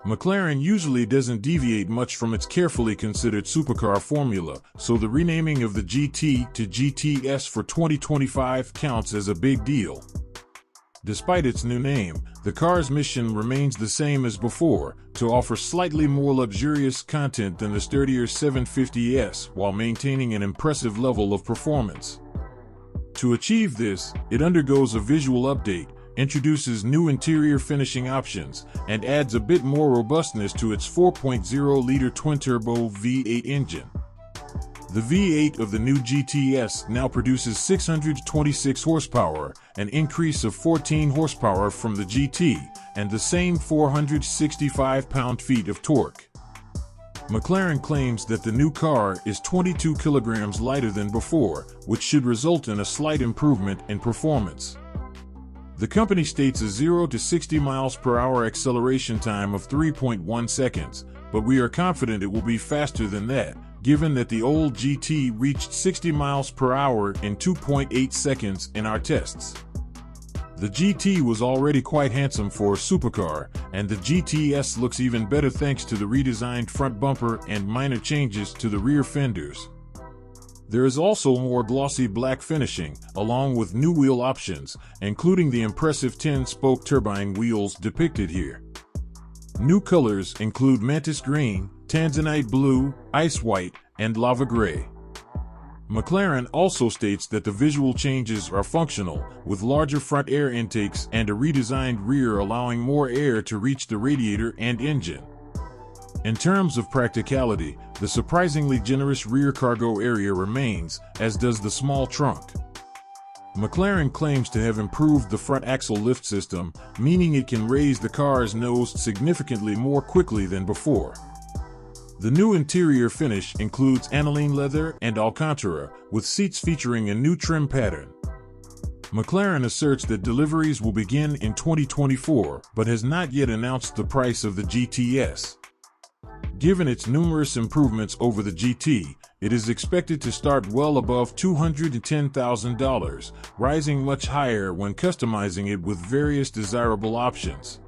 McLaren usually doesn't deviate much from its carefully considered supercar formula, so the renaming of the GT to GTS for 2025 counts as a big deal. Despite its new name, the car's mission remains the same as before, to offer slightly more luxurious content than the sturdier 750S while maintaining an impressive level of performance. To achieve this, it undergoes a visual update, introduces new interior finishing options, and adds a bit more robustness to its 4.0-liter twin-turbo V8 engine. The V8 of the new GTS now produces 626 horsepower, an increase of 14 horsepower from the GT, and the same 465 pound-feet of torque. McLaren claims that the new car is 22 kilograms lighter than before, which should result in a slight improvement in performance. The company states a 0 to 60 miles per hour acceleration time of 3.1 seconds, but we are confident it will be faster than that, given that the old GT reached 60 miles per hour in 2.8 seconds in our tests. The GT was already quite handsome for a supercar, and the GTS looks even better thanks to the redesigned front bumper and minor changes to the rear fenders. There is also more glossy black finishing, along with new wheel options, including the impressive 10-spoke turbine wheels depicted here. New colors include mantis green, tanzanite blue, ice white, and lava gray. McLaren also states that the visual changes are functional, with larger front air intakes and a redesigned rear allowing more air to reach the radiator and engine. In terms of practicality, the surprisingly generous rear cargo area remains, as does the small trunk. McLaren claims to have improved the front axle lift system, meaning it can raise the car's nose significantly more quickly than before. The new interior finish includes aniline leather and Alcantara, with seats featuring a new trim pattern. McLaren asserts that deliveries will begin in 2024, but has not yet announced the price of the GTS. Given its numerous improvements over the GT, it is expected to start well above $210,000, rising much higher when customizing it with various desirable options.